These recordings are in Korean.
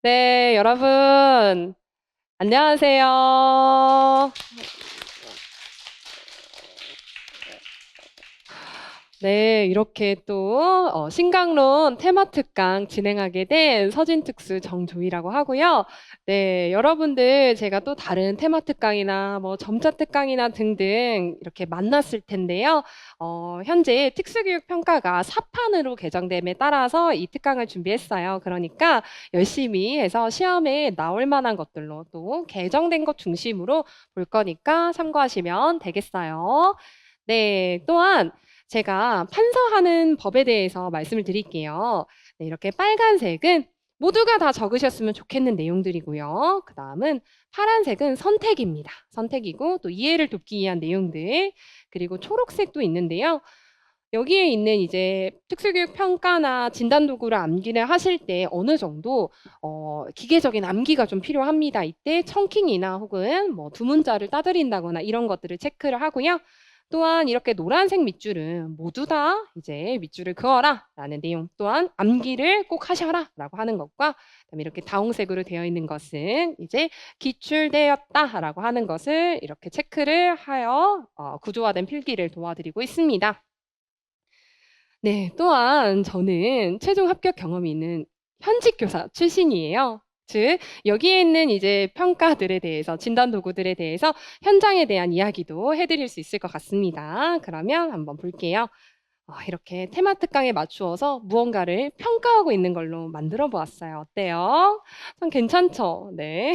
네, 여러분, 안녕하세요. 네, 이렇게 또 신강론 테마 특강 진행하게 된 서진특수 정조이라고 하고요. 네, 여러분들 제가 또 다른 테마 특강이나 뭐 점자 특강이나 등등 이렇게 만났을 텐데요. 현재 특수교육 평가가 4판으로 개정됨에 따라서 이 특강을 준비했어요. 그러니까 열심히 해서 시험에 나올 만한 것들로 또 개정된 것 중심으로 볼 거니까 참고하시면 되겠어요. 네, 또한 제가 판서하는 법에 대해서 말씀을 드릴게요. 네, 이렇게 빨간색은 모두가 다 적으셨으면 좋겠는 내용들이고요. 그 다음은 파란색은 선택입니다. 선택이고 또 이해를 돕기 위한 내용들. 그리고 초록색도 있는데요. 여기에 있는 이제 특수교육 평가나 진단 도구를 암기를 하실 때 어느 정도 기계적인 암기가 좀 필요합니다. 이때 청킹이나 혹은 뭐 두 문자를 따드린다거나 이런 것들을 체크를 하고요. 또한 이렇게 노란색 밑줄은 모두 다 이제 밑줄을 그어라 라는 내용 또한 암기를 꼭 하셔라 라고 하는 것과 그다음에 이렇게 다홍색으로 되어 있는 것은 이제 기출되었다 라고 하는 것을 이렇게 체크를 하여 구조화된 필기를 도와드리고 있습니다. 네, 또한 저는 최종 합격 경험이 있는 현직 교사 출신이에요. 즉, 여기에 있는 이제 평가들에 대해서, 진단 도구들에 대해서 현장에 대한 이야기도 해드릴 수 있을 것 같습니다. 그러면 한번 볼게요. 이렇게 테마 특강에 맞추어서 무언가를 평가하고 있는 걸로 만들어 보았어요. 어때요? 참 괜찮죠? 네.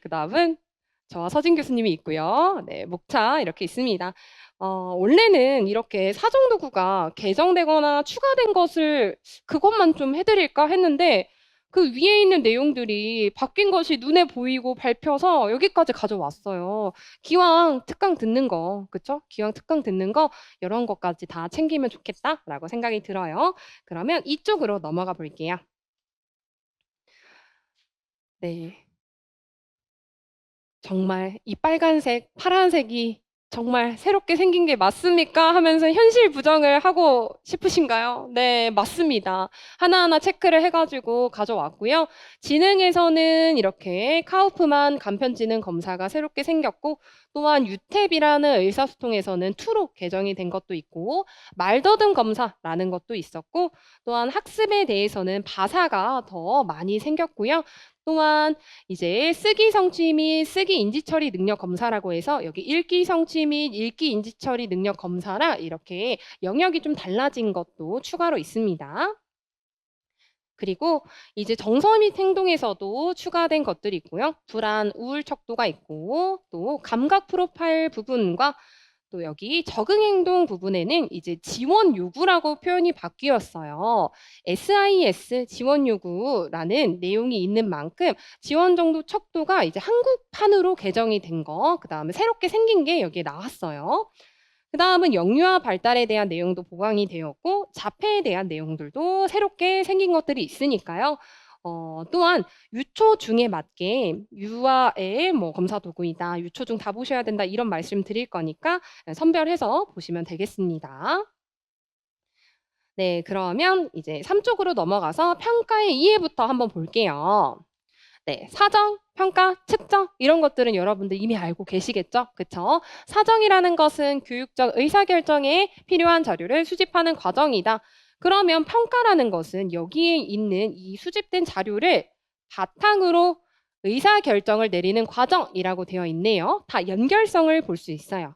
그 다음은 저와 서진 교수님이 있고요. 네, 목차 이렇게 있습니다. 원래는 이렇게 사정도구가 개정되거나 추가된 것을 그것만 좀 해드릴까 했는데 그 위에 있는 내용들이 바뀐 것이 눈에 보이고 밟혀서 여기까지 가져왔어요. 기왕 특강 듣는 거, 그쵸? 기왕 특강 듣는 거 이런 것까지 다 챙기면 좋겠다라고 생각이 들어요. 그러면 이쪽으로 넘어가 볼게요. 네. 정말 이 빨간색, 파란색이 정말 새롭게 생긴 게 맞습니까? 하면서 현실 부정을 하고 싶으신가요? 네, 맞습니다. 하나하나 체크를 해가지고 가져왔고요. 지능에서는 이렇게 카우프만 간편지능 검사가 새롭게 생겼고, 또한 유탭이라는 의사소통에서는 투로 개정이 된 것도 있고, 말더듬 검사라는 것도 있었고, 또한 학습에 대해서는 바사가 더 많이 생겼고요. 또한 이제 쓰기 성취 및 쓰기 인지 처리 능력 검사라고 해서 여기 읽기 성취 및 읽기 인지 처리 능력 검사라 이렇게 영역이 좀 달라진 것도 추가로 있습니다. 그리고 이제 정서 및 행동에서도 추가된 것들이 있고요. 불안, 우울 척도가 있고 또 감각 프로파일 부분과 또 여기 적응 행동 부분에는 이제 지원 요구라고 표현이 바뀌었어요. SIS 지원 요구라는 내용이 있는 만큼 지원 정도 척도가 이제 한국판으로 개정이 된 거, 그 다음에 새롭게 생긴 게 여기에 나왔어요. 그 다음은 영유아 발달에 대한 내용도 보강이 되었고 자폐에 대한 내용들도 새롭게 생긴 것들이 있으니까요. 또한 유초 중에 맞게 유아의 뭐 검사 도구이다, 유초 중 다 보셔야 된다 이런 말씀 드릴 거니까 선별해서 보시면 되겠습니다. 네, 그러면 이제 3쪽으로 넘어가서 평가의 이해부터 한번 볼게요. 네, 사정, 평가, 측정 이런 것들은 여러분들 이미 알고 계시겠죠? 그쵸? 사정이라는 것은 교육적 의사결정에 필요한 자료를 수집하는 과정이다. 그러면 평가라는 것은 여기에 있는 이 수집된 자료를 바탕으로 의사결정을 내리는 과정이라고 되어 있네요. 다 연결성을 볼 수 있어요.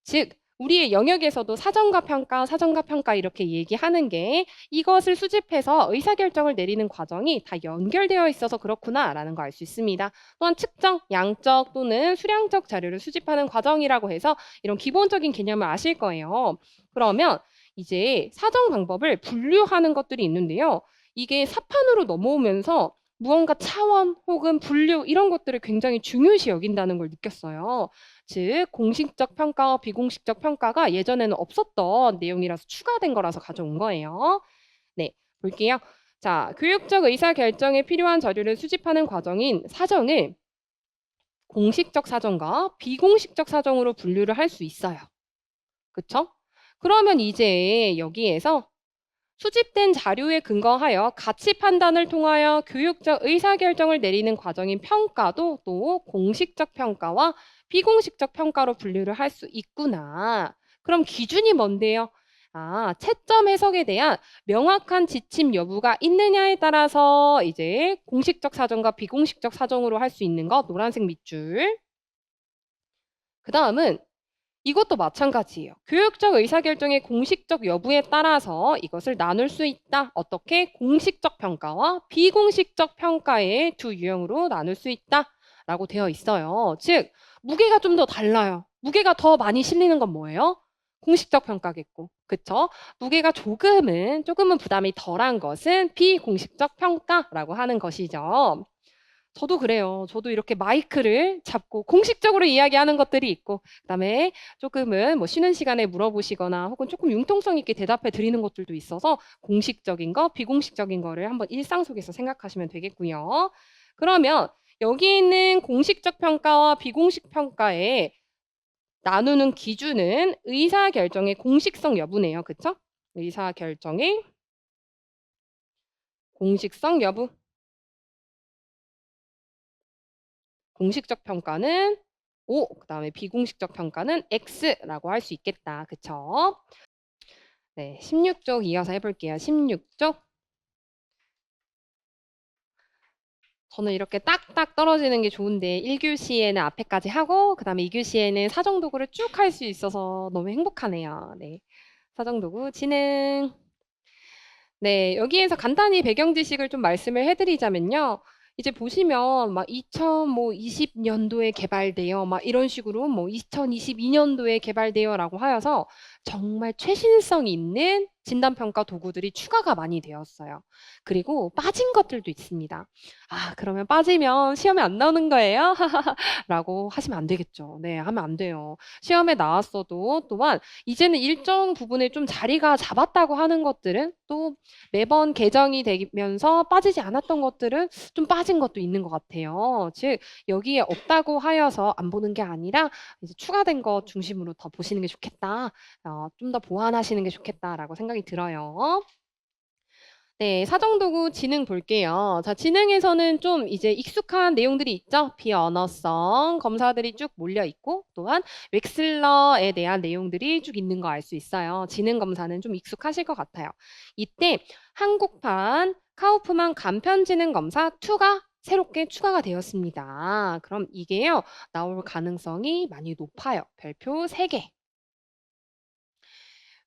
즉, 우리의 영역에서도 사정과 평가 이렇게 얘기하는 게 이것을 수집해서 의사결정을 내리는 과정이 다 연결되어 있어서 그렇구나라는 거 알 수 있습니다. 또한 측정, 양적 또는 수량적 자료를 수집하는 과정이라고 해서 이런 기본적인 개념을 아실 거예요. 그러면 이제 사정 방법을 분류하는 것들이 있는데요. 이게 사판으로 넘어오면서 무언가 차원 혹은 분류 이런 것들을 굉장히 중요시 여긴다는 걸 느꼈어요. 즉 공식적 평가와 비공식적 평가가 예전에는 없었던 내용이라서 추가된 거라서 가져온 거예요. 네, 볼게요. 자, 교육적 의사결정에 필요한 자료를 수집하는 과정인 사정을 공식적 사정과 비공식적 사정으로 분류를 할 수 있어요. 그쵸? 그러면 이제 여기에서 수집된 자료에 근거하여 가치 판단을 통하여 교육적 의사결정을 내리는 과정인 평가도 또 공식적 평가와 비공식적 평가로 분류를 할 수 있구나. 그럼 기준이 뭔데요? 채점 해석에 대한 명확한 지침 여부가 있느냐에 따라서 이제 공식적 사정과 비공식적 사정으로 할 수 있는 거 노란색 밑줄. 그 다음은 이것도 마찬가지예요. 교육적 의사결정의 공식적 여부에 따라서 이것을 나눌 수 있다. 어떻게? 공식적 평가와 비공식적 평가의 두 유형으로 나눌 수 있다. 라고 되어 있어요. 즉, 무게가 좀 더 달라요. 무게가 더 많이 실리는 건 뭐예요? 공식적 평가겠고. 그쵸? 무게가 조금은 부담이 덜한 것은 비공식적 평가라고 하는 것이죠. 저도 그래요. 저도 이렇게 마이크를 잡고 공식적으로 이야기하는 것들이 있고, 그다음에 조금은 뭐 쉬는 시간에 물어보시거나 혹은 조금 융통성 있게 대답해 드리는 것들도 있어서 공식적인 거, 비공식적인 거를 한번 일상 속에서 생각하시면 되겠고요. 그러면 여기 있는 공식적 평가와 비공식 평가에 나누는 기준은 의사결정의 공식성 여부네요. 그쵸? 의사결정의 공식성 여부. 공식적 평가는 O, 그다음에 비공식적 평가는 X라고 할 수 있겠다. 그쵸? 네, 16쪽 이어서 해볼게요. 16쪽. 저는 이렇게 딱딱 떨어지는 게 좋은데 1교시에는 앞에까지 하고 그다음에 2교시에는 사정도구를 쭉 할 수 있어서 너무 행복하네요. 네. 사정도구 지능. 네, 여기에서 간단히 배경 지식을 좀 말씀을 해드리자면요. 이제 보시면 막 2020년도에 개발돼요. 막 이런 식으로 뭐 2022년도에 개발돼요라고 하여서 정말 최신성 있는 진단평가 도구들이 추가가 많이 되었어요. 그리고 빠진 것들도 있습니다. 그러면 빠지면 시험에 안 나오는 거예요? 라고 하시면 안 되겠죠. 네, 하면 안 돼요. 시험에 나왔어도 또한 이제는 일정 부분에 좀 자리가 잡았다고 하는 것들은 또 매번 개정이 되면서 빠지지 않았던 것들은 좀 빠진 것도 있는 것 같아요. 즉 여기에 없다고 하여서 안 보는 게 아니라 이제 추가된 것 중심으로 더 보시는 게 좋겠다. 좀 더 보완하시는 게 좋겠다라고 생각이 들어요. 네, 사정도구 지능 볼게요. 자, 지능에서는 좀 이제 익숙한 내용들이 있죠. 비언어성 검사들이 쭉 몰려 있고 또한 웩슬러에 대한 내용들이 쭉 있는 거 알 수 있어요. 지능 검사는 좀 익숙하실 것 같아요. 이때 한국판 카우프만 간편 지능 검사 2가 새롭게 추가가 되었습니다. 그럼 이게요, 나올 가능성이 많이 높아요. 별표 3개.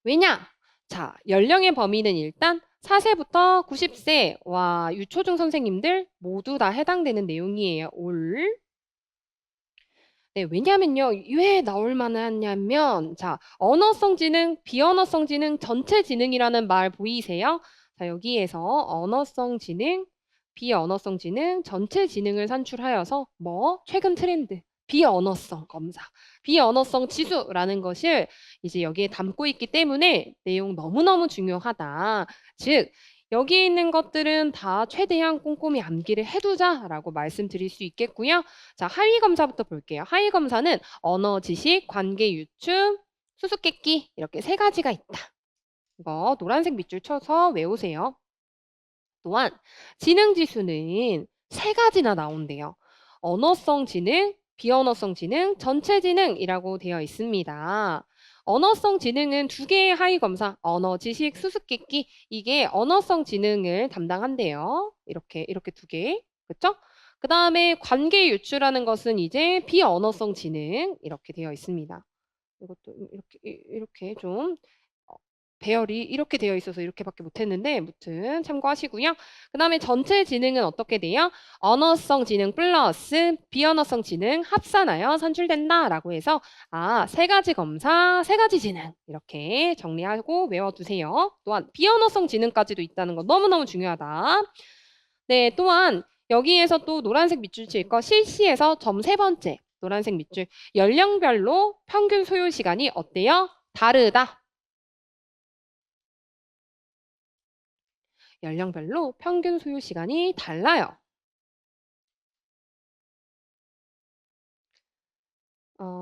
왜냐? 자, 연령의 범위는 일단 4세부터 90세, 와, 유초중 선생님들 모두 다 해당되는 내용이에요. 올. 네, 왜냐면요. 왜 나올 만하냐면, 자, 언어성 지능, 비언어성 지능, 전체 지능이라는 말 보이세요? 자, 여기에서 언어성 지능, 비언어성 지능, 전체 지능을 산출하여서 최근 트렌드, 비언어성 검사, 비언어성 지수라는 것을 이제 여기에 담고 있기 때문에 내용 너무너무 중요하다. 즉, 여기 있는 것들은 다 최대한 꼼꼼히 암기를 해두자라고 말씀드릴 수 있겠고요. 자, 하위 검사부터 볼게요. 하위 검사는 언어 지식, 관계 유추, 수수께끼 이렇게 3가지가 있다. 이거 노란색 밑줄 쳐서 외우세요. 또한 지능 지수는 3가지나 나온대요. 언어성 지능, 비언어성 지능, 전체 지능이라고 되어 있습니다. 언어성 지능은 2개의 하위 검사, 언어 지식, 수수께끼 이게 언어성 지능을 담당한대요. 이렇게 2개. 그렇죠? 그 다음에 관계 유추라는 것은 이제 비언어성 지능 이렇게 되어 있습니다. 이것도 이렇게 좀 배열이 이렇게 되어 있어서 이렇게밖에 못했는데 무튼 참고하시고요. 그 다음에 전체 지능은 어떻게 돼요? 언어성 지능 플러스 비언어성 지능 합산하여 산출된다라고 해서 3가지 검사, 3가지 지능 이렇게 정리하고 외워두세요. 또한 비언어성 지능까지도 있다는 거 너무너무 중요하다. 네, 또한 여기에서 또 노란색 밑줄 칠 거 실시에서 점 3번째 노란색 밑줄 연령별로 평균 소요 시간이 어때요? 다르다. 연령별로 평균 소요 시간이 달라요.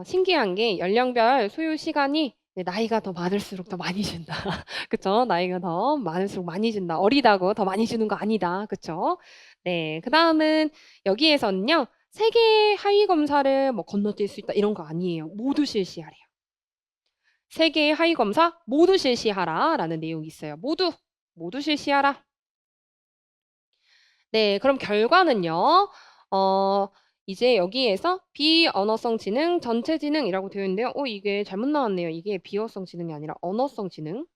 신기한 게 연령별 소요 시간이 네, 나이가 더 많을수록 더 많이 준다. 그쵸? 나이가 더 많을수록 많이 준다. 어리다고 더 많이 주는 거 아니다. 그쵸? 네, 그 다음은 여기에서는요, 세계 하위 검사를 뭐 건너뛸 수 있다 이런 거 아니에요. 모두 실시하래요. 세계의 하위 검사 모두 실시하라라는 내용이 있어요. 모두 실시하라. 네, 그럼 결과는요. 어, 이제 여기에서 비언어성 지능, 전체 지능이라고 되어 있는데요. 이게 잘못 나왔네요. 이게 비어성 지능이 아니라 언어성 지능.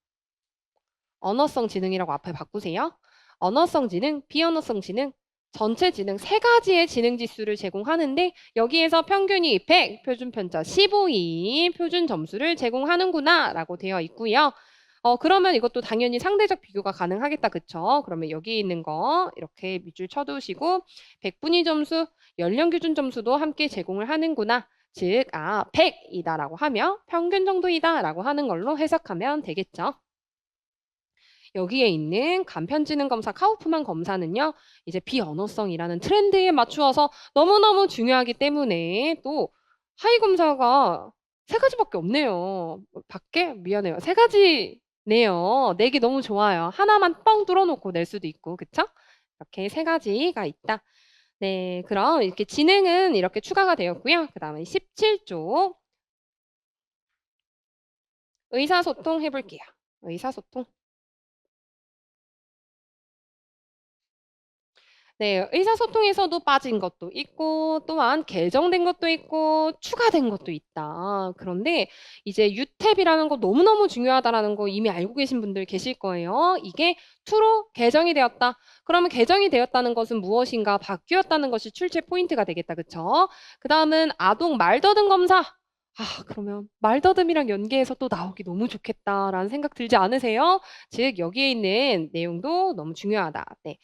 언어성 지능이라고 앞에 바꾸세요. 언어성 지능, 비언어성 지능, 전체 지능 세 가지의 지능 지수를 제공하는데 여기에서 평균이 100, 표준 편차 15인 표준 점수를 제공하는구나 라고 되어 있고요. 그러면 이것도 당연히 상대적 비교가 가능하겠다. 그쵸? 그러면 여기 있는 거 이렇게 밑줄 쳐두시고 100분위 점수, 연령 기준 점수도 함께 제공을 하는구나. 즉, 100이다라고 하면 평균 정도이다라고 하는 걸로 해석하면 되겠죠. 여기에 있는 간편지능 검사 카우프만 검사는요, 이제 비언어성이라는 트렌드에 맞추어서 너무너무 중요하기 때문에 또 하위 검사가 세 가지밖에 없네요. 밖에? 미안해요. 세 가지네요. 내기 너무 좋아요. 하나만 뻥 뚫어놓고 낼 수도 있고, 그쵸? 이렇게 세 가지가 있다. 네, 그럼 이렇게 지능은 이렇게 추가가 되었고요. 그 다음에 17쪽 의사소통 해볼게요. 의사소통. 네, 의사소통에서도 빠진 것도 있고, 또한 개정된 것도 있고, 추가된 것도 있다. 그런데 이제 유탭이라는 거 너무너무 중요하다라는 거 이미 알고 계신 분들 계실 거예요. 이게 2로 개정이 되었다. 그러면 개정이 되었다는 것은 무엇인가? 바뀌었다는 것이 출제 포인트가 되겠다. 그쵸? 그 다음은 아동 말더듬 검사. 그러면 말더듬이랑 연계해서 또 나오기 너무 좋겠다라는 생각 들지 않으세요? 즉, 여기에 있는 내용도 너무 중요하다. 네.